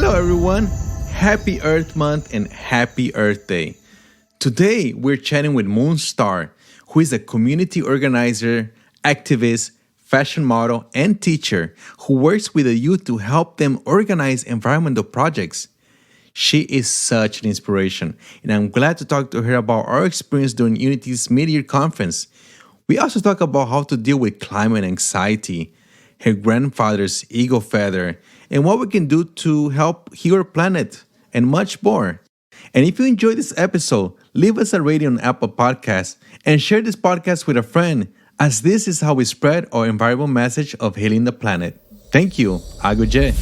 Hello, everyone. Happy Earth Month and Happy Earth Day. Today, we're chatting with Moonstar, who is a community organizer, activist, fashion model, and teacher who works with the youth to help them organize environmental projects. She is such an inspiration, and I'm glad to talk to her about our experience during Unity's mid-year conference. We also talk about how to deal with climate anxiety, her grandfather's eagle feather, and what we can do to help heal our planet, and much more. And if you enjoyed this episode, leave us a rating on Apple Podcasts and share this podcast with a friend, as this is how we spread our environmental message of healing the planet. Thank you. Aguje.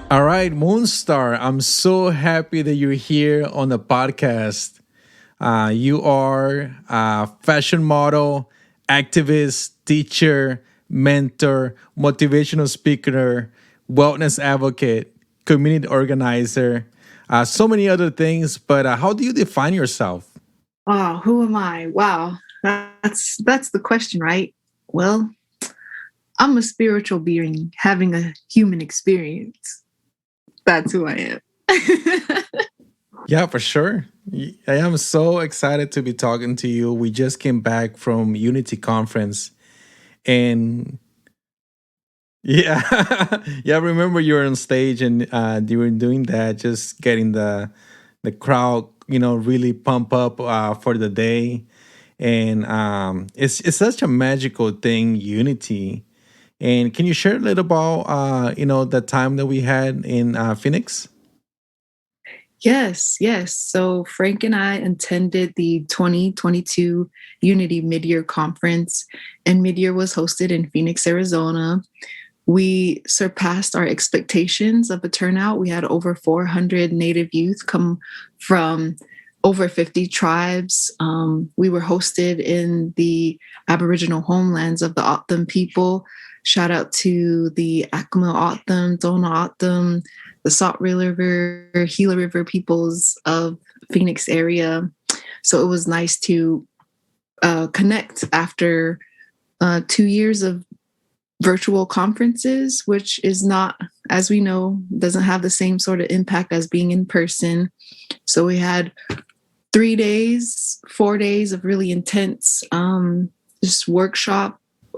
All right, Moonstar, I'm so happy that you're here on the podcast. You are a fashion model, activist, teacher, mentor, motivational speaker, wellness advocate, community organizer, so many other things. But how do you define yourself? Oh, who am I? Wow, that's the question, right? Well, I'm a spiritual being having a human experience. That's who I am. Yeah, for sure. I am so excited to be talking to you. We just came back from Unity Conference and yeah, yeah, I remember you were on stage and you were doing that, just getting the crowd, really pump up for the day. And it's such a magical thing, Unity. And can you share a little about the time that we had in Phoenix? Yes, yes. So Frank and I attended the 2022 Unity Midyear Conference, and Midyear was hosted in Phoenix, Arizona. We surpassed our expectations of a turnout. We had over 400 Native youth come from over 50 tribes. We were hosted in the Aboriginal homelands of the O'odham people. Shout out to the Acoma O'odham, Dona O'odham, the Salt River, Gila River peoples of Phoenix area. So it was nice to connect after 2 years of virtual conferences, which is not, as we know, doesn't have the same sort of impact as being in person. So we had 3 days, 4 days of really intense just workshop.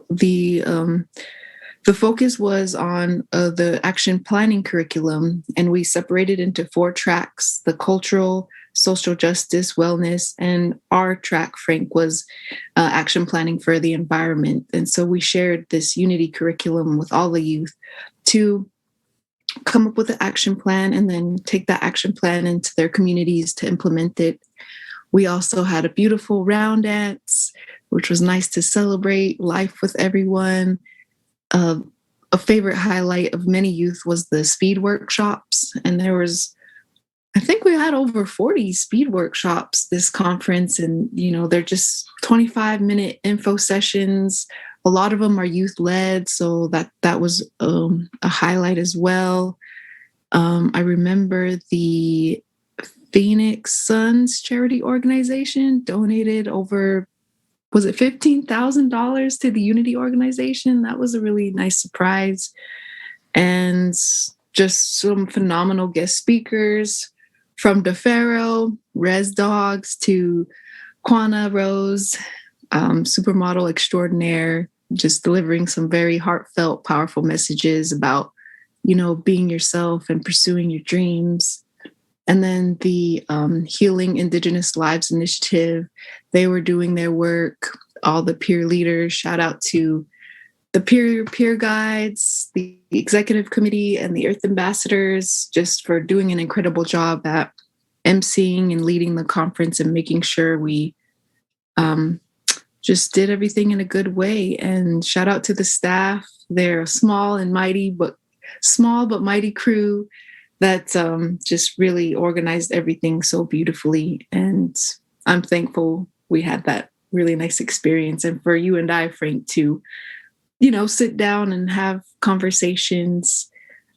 The focus was on the action planning curriculum, and we separated into 4 tracks: the cultural, social justice, wellness, and our track, Frank, was action planning for the environment. And so we shared this Unity curriculum with all the youth to come up with an action plan and then take that action plan into their communities to implement it. We also had a beautiful round dance, which was nice to celebrate life with everyone. A favorite highlight of many youth was the speed workshops. And I think we had over 40 speed workshops this conference. And, they're just 25-minute info sessions. A lot of them are youth led. So that was a highlight as well. I remember the Phoenix Suns charity organization donated over, was it $15,000 to the Unity organization? That was a really nice surprise. And just some phenomenal guest speakers from DeFaro, Res Dogs to Quana Rose, supermodel extraordinaire, just delivering some very heartfelt, powerful messages about, being yourself and pursuing your dreams. And then the Healing Indigenous Lives Initiative, they were doing their work. All the peer leaders, shout out to the peer guides, the executive committee, and the Earth ambassadors, just for doing an incredible job at emceeing and leading the conference and making sure we just did everything in a good way. And shout out to the staff. They're a small but mighty crew that just really organized everything so beautifully. And I'm thankful we had that really nice experience. And for you and I, Frank, to, sit down and have conversations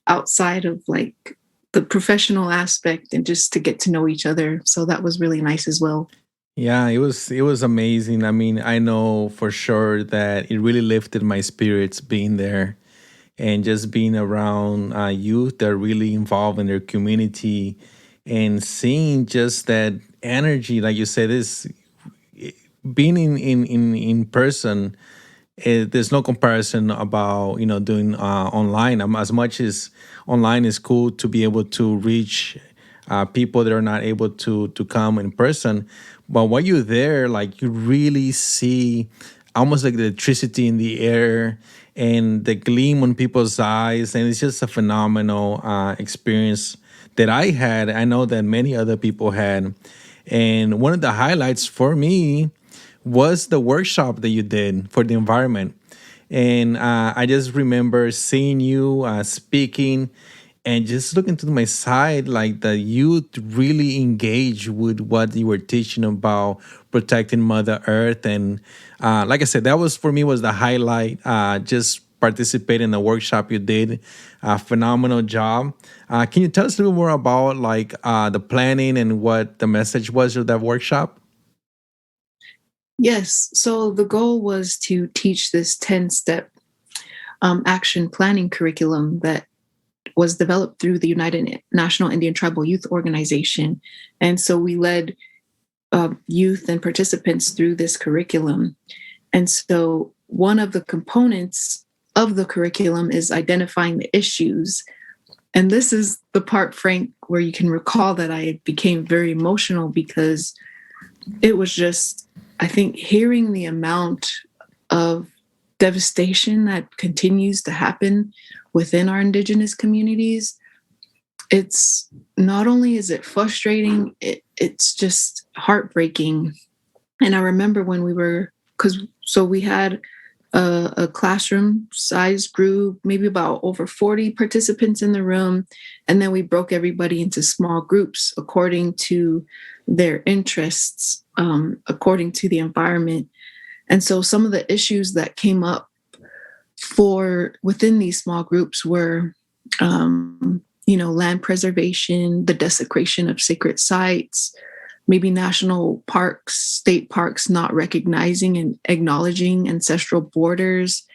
outside of like the professional aspect and just to get to know each other. So that was really nice as well. Yeah, it was amazing. I mean, I know for sure that it really lifted my spirits being there. and just being around youth that are really involved in their community and seeing just that energy, like you said, is being in person. There's no comparison about doing online. As much as online is cool to be able to reach people that are not able to come in person, but while you're there, like you really see almost like the electricity in the air and the gleam on people's eyes, and it's just a phenomenal experience that I had. I know that many other people had, and one of the highlights for me was the workshop that you did for the environment. And I just remember seeing you speaking and just looking to my side, like the youth really engaged with what you were teaching about protecting Mother Earth. And like I said, that was for me was the highlight. Just participate in the workshop you did. Phenomenal job. Can you tell us a little more about like the planning and what the message was of that workshop? Yes. So the goal was to teach this 10-step action planning curriculum that was developed through the United National Indian Tribal Youth Organization. And so we led youth and participants through this curriculum. And so one of the components of the curriculum is identifying the issues. And this is the part, Frank, where you can recall that I became very emotional because it was just, I think, hearing the amount of devastation that continues to happen within our Indigenous communities. It's not only is it frustrating, it's just heartbreaking. And I remember when we were, we had a classroom size group, maybe about over 40 participants in the room. And then we broke everybody into small groups according to their interests, according to the environment. And so some of the issues that came up for within these small groups were, land preservation, the desecration of sacred sites, maybe national parks, state parks not recognizing and acknowledging ancestral borders,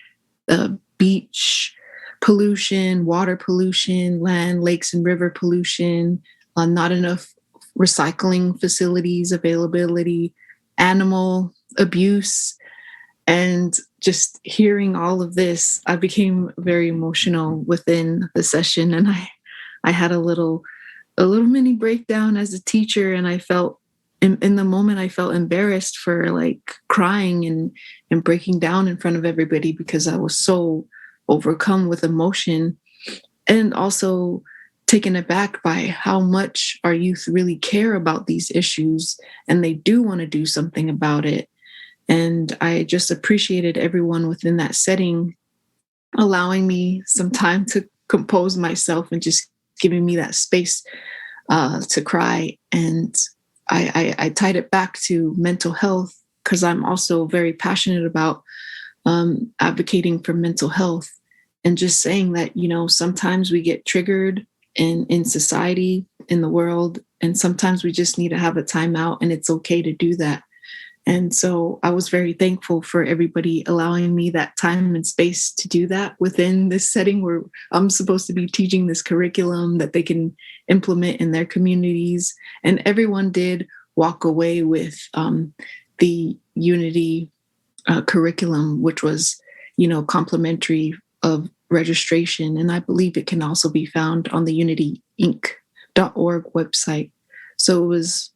beach pollution, water pollution, land, lakes, and river pollution, not enough recycling facilities availability, animal abuse. And just hearing all of this, I became very emotional within the session. And I had a little mini breakdown as a teacher. And I felt in the moment, I felt embarrassed for like crying and breaking down in front of everybody because I was so overcome with emotion and also taken aback by how much our youth really care about these issues and they do want to do something about it. And I just appreciated everyone within that setting allowing me some time to compose myself and just giving me that space to cry. And I tied it back to mental health because I'm also very passionate about advocating for mental health and just saying that, sometimes we get triggered in society, in the world, and sometimes we just need to have a timeout and it's okay to do that. And so I was very thankful for everybody allowing me that time and space to do that within this setting where I'm supposed to be teaching this curriculum that they can implement in their communities. And everyone did walk away with the Unity curriculum, which was, complimentary of registration. And I believe it can also be found on the unityinc.org website. So it was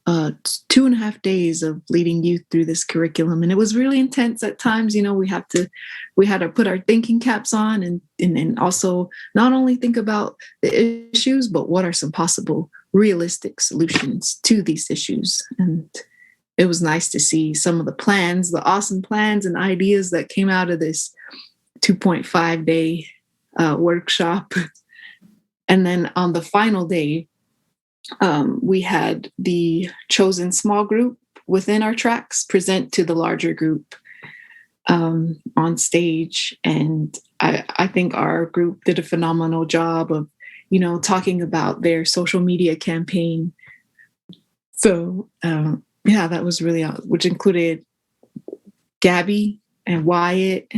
2.5 days of leading youth through this curriculum, and it was really intense at times. We had to put our thinking caps on and also not only think about the issues, but what are some possible realistic solutions to these issues. And it was nice to see some of the awesome plans and ideas that came out of this 2.5-day workshop. And then on the final day, we had the chosen small group within our tracks present to the larger group on stage. And I think our group did a phenomenal job of, talking about their social media campaign. So, that was really, which included Gabby and Wyatt,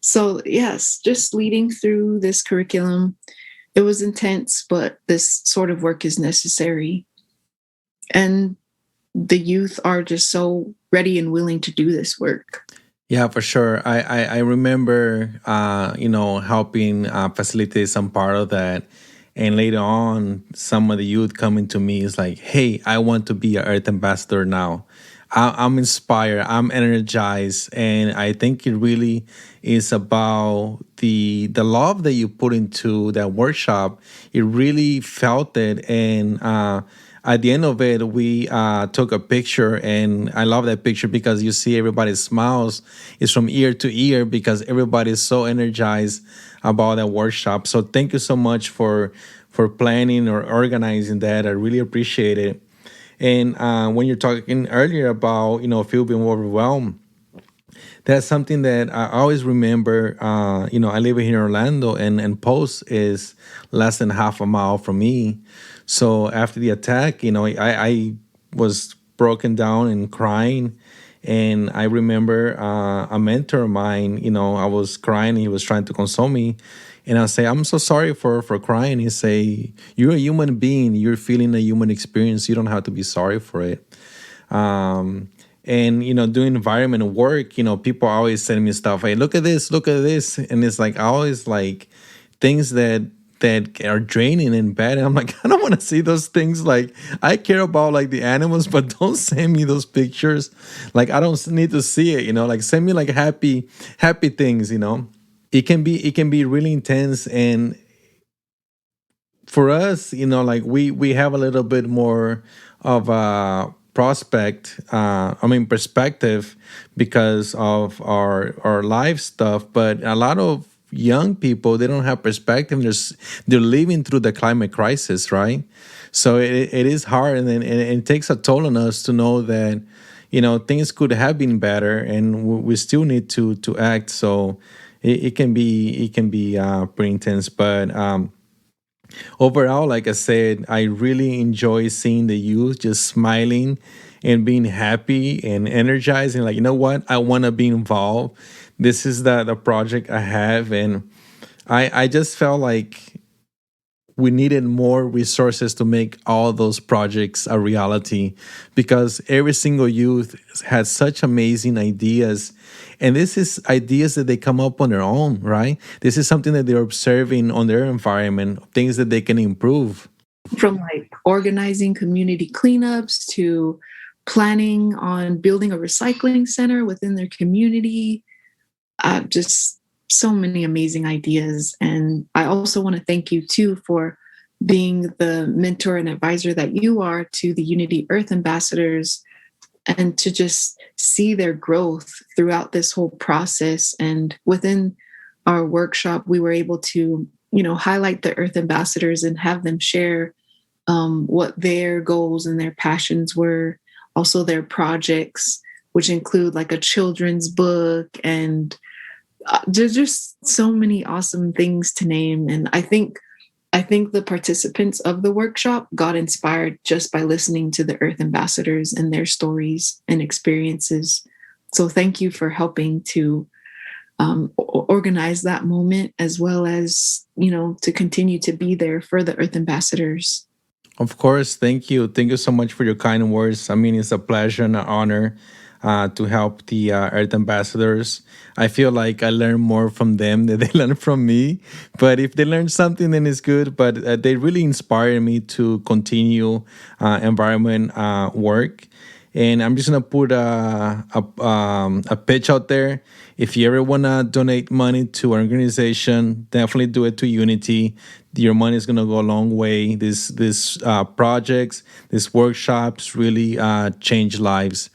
So, yes, just leading through this curriculum, it was intense, but this sort of work is necessary. And the youth are just so ready and willing to do this work. Yeah, for sure. I remember, helping facilitate some part of that. And later on, some of the youth coming to me is like, hey, I want to be an Earth Ambassador now. I'm inspired, I'm energized. And I think it really is about the love that you put into that workshop. It really felt it. And at the end of it, we took a picture, and I love that picture because you see everybody's smiles is from ear to ear because everybody is so energized about that workshop. So thank you so much for planning or organizing that. I really appreciate it. And when you're talking earlier about feeling overwhelmed, that's something that I always remember. I live here in Orlando, and Post is less than half a mile from me. So after the attack, I was broken down and crying. And I remember a mentor of mine, I was crying. He was trying to console me. And I say, I'm so sorry for crying. He say, you're a human being. You're feeling a human experience. You don't have to be sorry for it. Um, and doing environment work, people always send me stuff. Hey, look at this, and it's like I always like things that are draining and bad. And I'm like, I don't want to see those things. Like I care about like the animals, but don't send me those pictures. Like I don't need to see it. Like send me like happy things. It can be really intense. And for us, like we have a little bit more of a perspective because of our life stuff. But a lot of young people, they don't have perspective. They're living through the climate crisis, right? So it is hard, and then it takes a toll on us to know that things could have been better, and we still need to act. So it can be pretty intense. But overall, like I said, I really enjoy seeing the youth just smiling and being happy and energized and like, you know what? I want to be involved. This is the project I have. And I just felt like we needed more resources to make all those projects a reality because every single youth has such amazing ideas. And this is ideas that they come up on their own, right? This is something that they're observing on their environment, things that they can improve. From like organizing community cleanups to planning on building a recycling center within their community. Just so many amazing ideas. And I also want to thank you too for being the mentor and advisor that you are to the Unity Earth ambassadors and to just see their growth throughout this whole process. And within our workshop, we were able to, highlight the Earth ambassadors and have them share what their goals and their passions were, also their projects, which include like a children's book and there's just so many awesome things to name. And I think the participants of the workshop got inspired just by listening to the Earth ambassadors and their stories and experiences. So thank you for helping to organize that moment as well as, to continue to be there for the Earth ambassadors. Of course, thank you. Thank you so much for your kind words. I mean, it's a pleasure and an honor to help the Earth ambassadors. I feel like I learn more from them than they learn from me. But if they learn something, then it's good. But they really inspire me to continue environment work. And I'm just gonna put a pitch out there. If you ever wanna donate money to an organization, definitely do it to Unity. Your money is gonna go a long way. These projects, these workshops really change lives.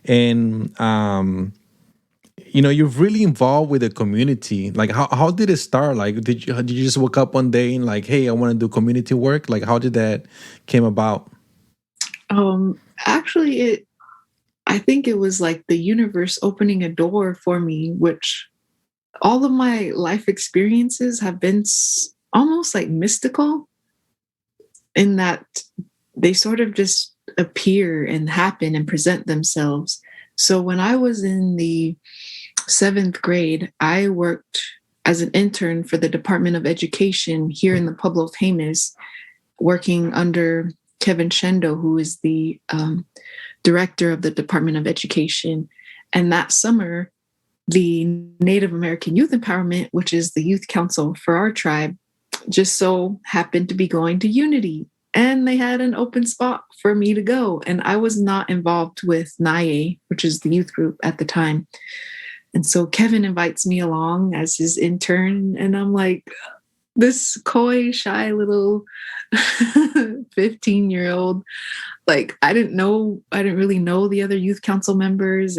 And you're really involved with the community. Like, how did it start? Like, did you just wake up one day and like, hey, I want to do community work? Like, how did that came about? Actually, I think it was like the universe opening a door for me, which all of my life experiences have been almost like mystical in that they sort of just appear and happen and present themselves. So when I was in the seventh grade, I worked as an intern for the Department of Education here in the Pueblo of Jemez, working under Kevin Shendo, who is the director of the Department of Education. And that summer, the Native American Youth Empowerment, which is the youth council for our tribe, just so happened to be going to Unity. And they had an open spot for me to go. And I was not involved with NIA, which is the youth group at the time. And so Kevin invites me along as his intern. And I'm like, this coy, shy little 15-year-old. Like, I didn't really know the other youth council members.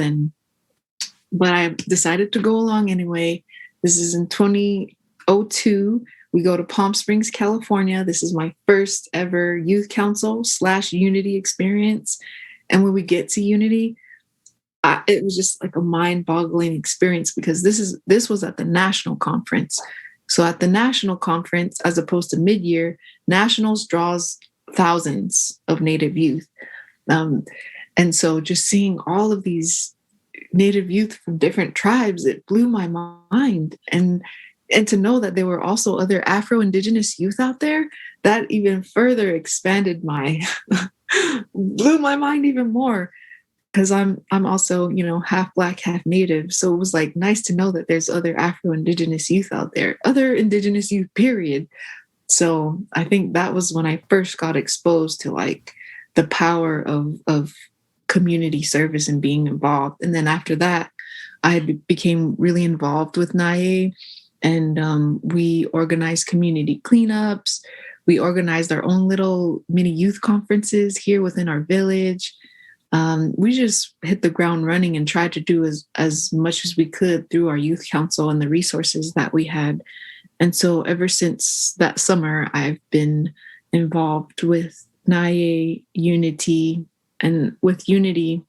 But I decided to go along anyway. This is in 2002. We go to Palm Springs, California. This is my first ever youth council / Unity experience. And when we get to Unity, it was just like a mind-boggling experience because this was at the national conference. So at the national conference, as opposed to mid-year, nationals draws thousands of Native youth. And so just seeing all of these Native youth from different tribes, it blew my mind. And to know that there were also other Afro-Indigenous youth out there, that even further expanded blew my mind even more. Because I'm also, half Black, half Native. So it was like nice to know that there's other Afro-Indigenous youth out there, other Indigenous youth, period. So I think that was when I first got exposed to like the power of community service and being involved. And then after that, I became really involved with NIA, and we organized community cleanups. We organized our own little mini youth conferences here within our village. We just hit the ground running and tried to do as much as we could through our youth council and the resources that we had. And so ever since that summer, I've been involved with NIA Unity. And with Unity,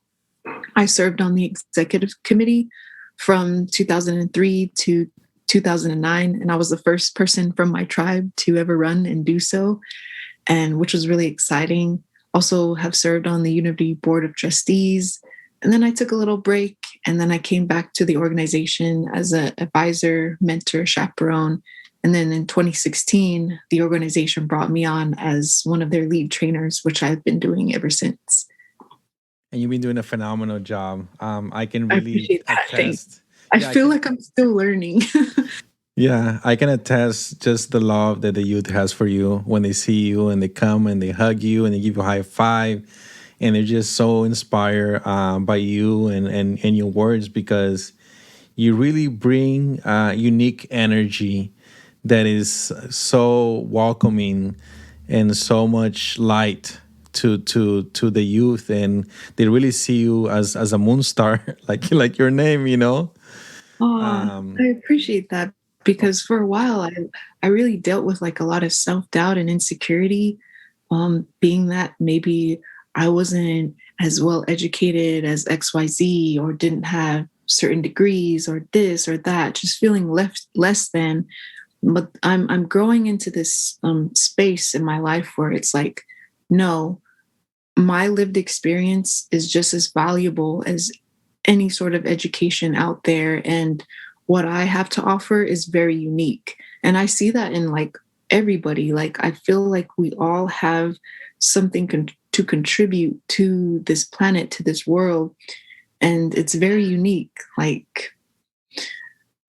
I served on the executive committee from 2003 to 2009. And I was the first person from my tribe to ever run and do so, and which was really exciting. Also have served on the Unity Board of Trustees. And then I took a little break, and then I came back to the organization as an advisor, mentor, chaperone. And then in 2016, the organization brought me on as one of their lead trainers, which I've been doing ever since. And you've been doing a phenomenal job. I can I really appreciate that. Thanks. attest. I Yeah, I feel can. like I'm still learning. Yeah, I can attest just the love that the youth has for you when they see you and they come and they hug you and they give you a high five, and they're just so inspired by you and your words, because you really bring unique energy that is so welcoming and so much light to the youth, and they really see you as a Moonstar, like your name, you know. Oh, Um, I appreciate that because for a while I really dealt with like a lot of self-doubt and insecurity, being that maybe I wasn't as well educated as XYZ or didn't have certain degrees or this or that, just feeling left less than. But I'm growing into this space in my life where it's like, no, my lived experience is just as valuable as any sort of education out there. And what I have to offer is very unique. And I see that in like everybody. Like, I feel like we all have something to contribute to this planet, to this world. And it's very unique. Like,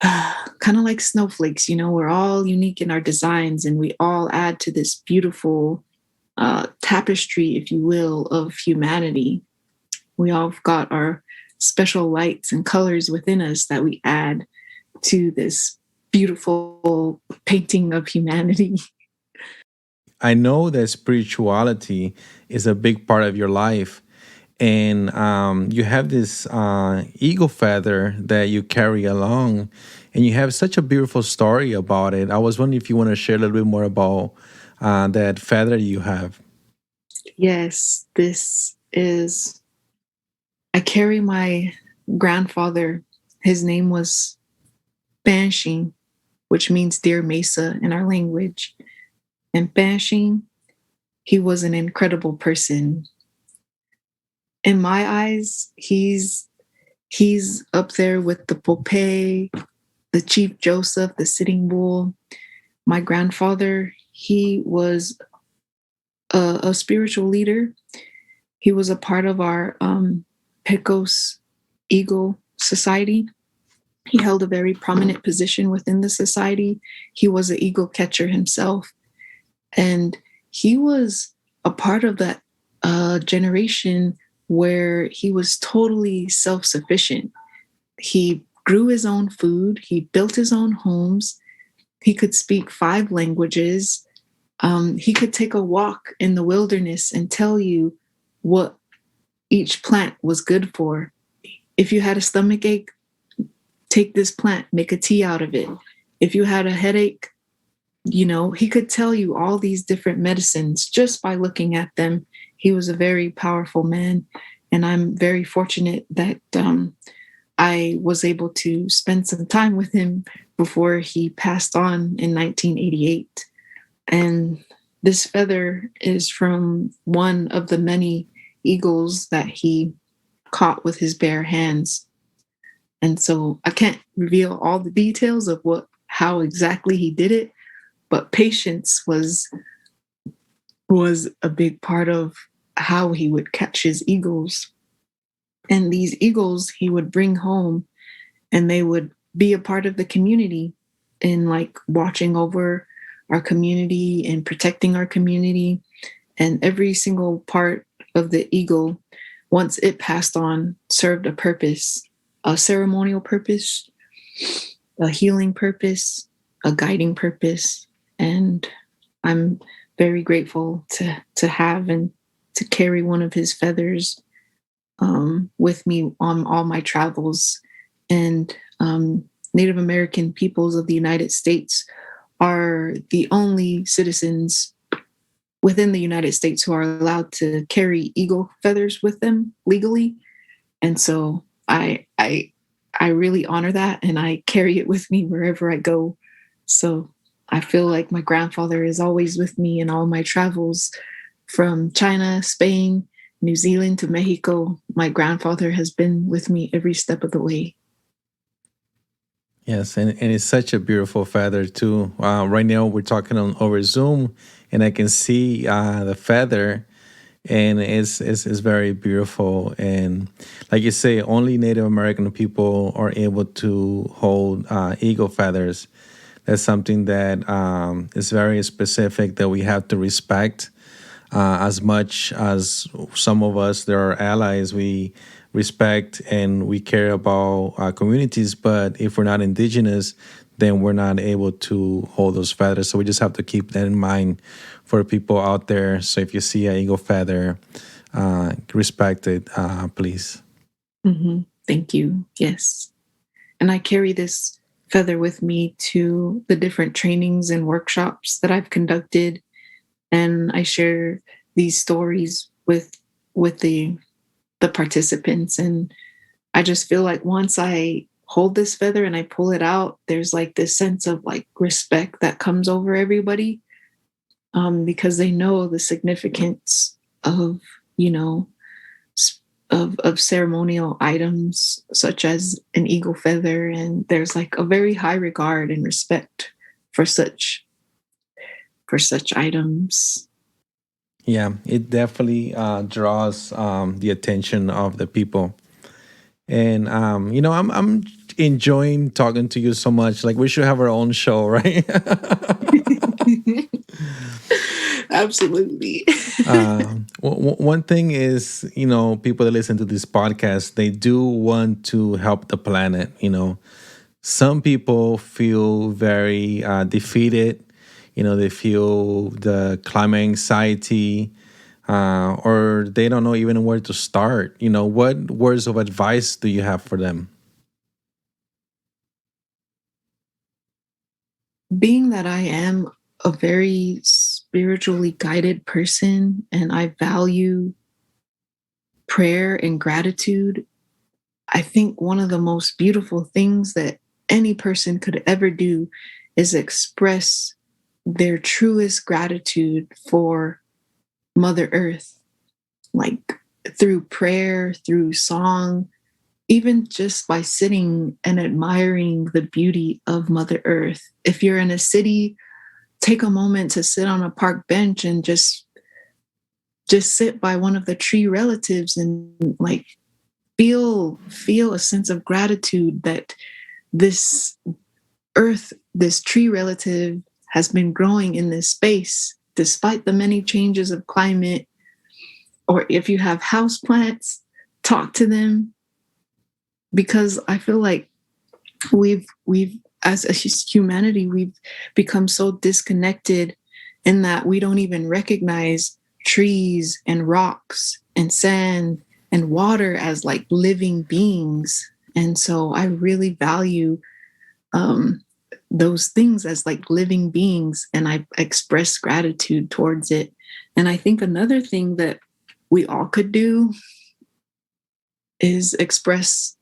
kind of like snowflakes, we're all unique in our designs and we all add to this beautiful tapestry, if you will, of humanity. We all got our special lights and colors within us that we add to this beautiful painting of humanity. I know that spirituality is a big part of your life, and you have this eagle feather that you carry along, and you have such a beautiful story about it. I was wondering if you want to share a little bit more about that feather you have. Yes, I carry my grandfather. His name was Banshee, which means dear mesa in our language. And Banshee, he was an incredible person. In my eyes, he's He's up there with the Pope, the Chief Joseph, the Sitting Bull. My grandfather, he was a spiritual leader. He was a part of our Pecos Eagle Society. He held a very prominent position within the society. He was an eagle catcher himself. And he was a part of that generation where he was totally self sufficient. He grew his own food, he built his own homes, he could speak 5 languages. He could take a walk in the wilderness and tell you what each plant was good for. If you had a stomach ache, take this plant, make a tea out of it. If you had a headache, he could tell you all these different medicines just by looking at them. He was a very powerful man, and I'm very fortunate that I was able to spend some time with him before he passed on in 1988. And this feather is from one of the many eagles that he caught with his bare hands. And so I can't reveal all the details of how exactly he did it, but patience was a big part of how he would catch his eagles. And these eagles he would bring home, and they would be a part of the community in like watching over our community and protecting our community. And every single part of the eagle, once it passed on, served a purpose, a ceremonial purpose, a healing purpose, a guiding purpose. And I'm very grateful to have and to carry one of his feathers with me on all my travels. And Native American peoples of the United States are the only citizens within the United States who are allowed to carry eagle feathers with them legally. And so I really honor that, and I carry it with me wherever I go. So I feel like my grandfather is always with me in all my travels, from China, Spain, New Zealand to Mexico. My grandfather has been with me every step of the way. Yes, and it's such a beautiful feather too. Right now we're talking on over Zoom, and I can see the feather, and it's very beautiful. And like you say, only Native American people are able to hold eagle feathers. That's something that is very specific that we have to respect. As much as some of us, there are allies, we respect and we care about our communities. But if we're not indigenous, then we're not able to hold those feathers. So we just have to keep that in mind for people out there. So if you see an eagle feather, respect it, please. Thank you. Yes. And I carry this feather with me to the different trainings and workshops that I've conducted, and I share these stories with the participants. And I just feel like once I hold this feather and I pull it out, there's like this sense of like respect that comes over everybody, because they know the significance of you know of ceremonial items such as an eagle feather, and there's like a very high regard and respect for such items. Yeah, it definitely draws the attention of the people. And I'm enjoying talking to you so much. Like we should have our own show, right? Absolutely. One thing is, people that listen to this podcast, they do want to help the planet. Some people feel very defeated. They feel the climate anxiety, or they don't know even where to start. What words of advice do you have for them? Being that I am a very spiritually guided person and I value prayer and gratitude, I think one of the most beautiful things that any person could ever do is express their truest gratitude for Mother Earth, like through prayer, through song, even just by sitting and admiring the beauty of Mother Earth. If you're in a city, take a moment to sit on a park bench and just sit by one of the tree relatives and like feel a sense of gratitude that this earth, this tree relative has been growing in this space despite the many changes of climate. Or if you have houseplants, talk to them, because I feel like we've as a humanity, we've become so disconnected in that we don't even recognize trees and rocks and sand and water as like living beings. And so I really value um, those things as like living beings, and I express gratitude towards it. And I think another thing that we all could do is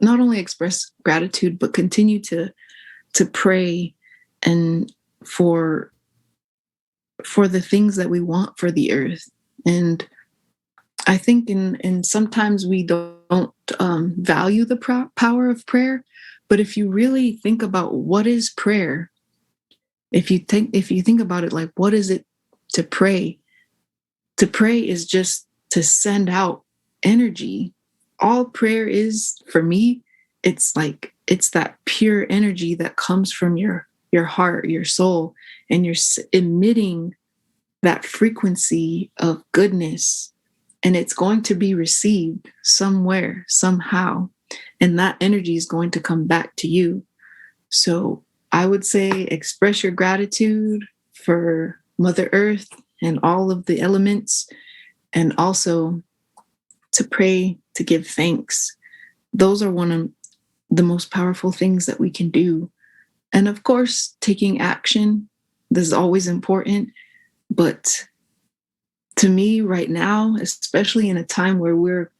not only express gratitude, but continue to pray and for the things that we want for the earth. And I think in sometimes we don't value the power of prayer, but if you really think about what is prayer, if you think about it, like what is it to pray? To pray is just to send out energy. All prayer is for me, it's like it's that pure energy that comes from your heart, your soul, and you're emitting that frequency of goodness, and it's going to be received somewhere, somehow, and that energy is going to come back to you. So I would say express your gratitude for Mother Earth and all of the elements, and also to pray, to give thanks. Those are one of the most powerful things that we can do. And of course, taking action, this is always important. But to me right now, especially in a time where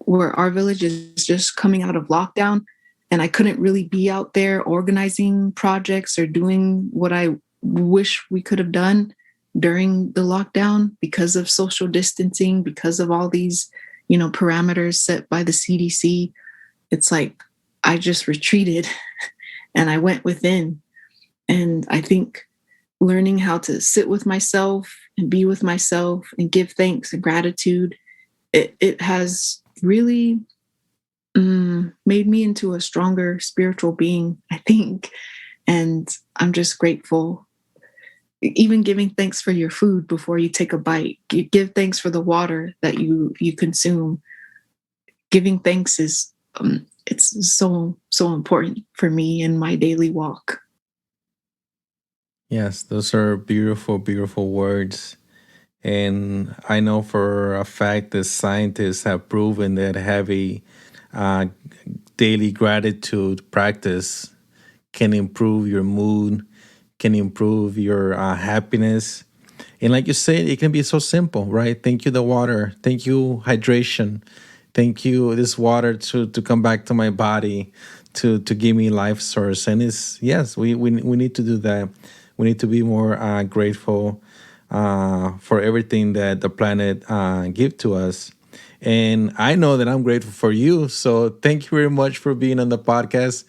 our village is just coming out of lockdown, and I couldn't really be out there organizing projects or doing what I wish we could have done during the lockdown because of social distancing, because of all these, parameters set by the CDC. It's like I just retreated and I went within. And I think learning how to sit with myself and be with myself and give thanks and gratitude, it has really made me into a stronger spiritual being, I think. And I'm just grateful. Even giving thanks for your food before you take a bite. You give thanks for the water that you consume. Giving thanks is it's so important for me in my daily walk. Yes, those are beautiful, beautiful words. And I know for a fact that scientists have proven that having uh, daily gratitude practice can improve your mood, can improve your happiness. And like you said, it can be so simple, right? Thank you, the water. Thank you, hydration. Thank you, this water to come back to my body, to give me life source. And it's, yes, we need to do that. We need to be more grateful for everything that the planet give to us. And I know that I'm grateful for you. So thank you very much for being on the podcast.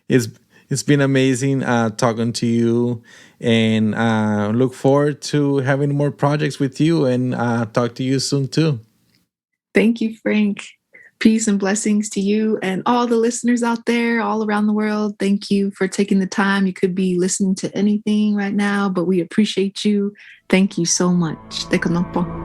It's it's been amazing talking to you, and look forward to having more projects with you, and talk to you soon too. Thank you, Frank. Peace and blessings to you and all the listeners out there all around the world. Thank you for taking the time. You could be listening to anything right now, but we appreciate you. Thank you so much. Te conozco.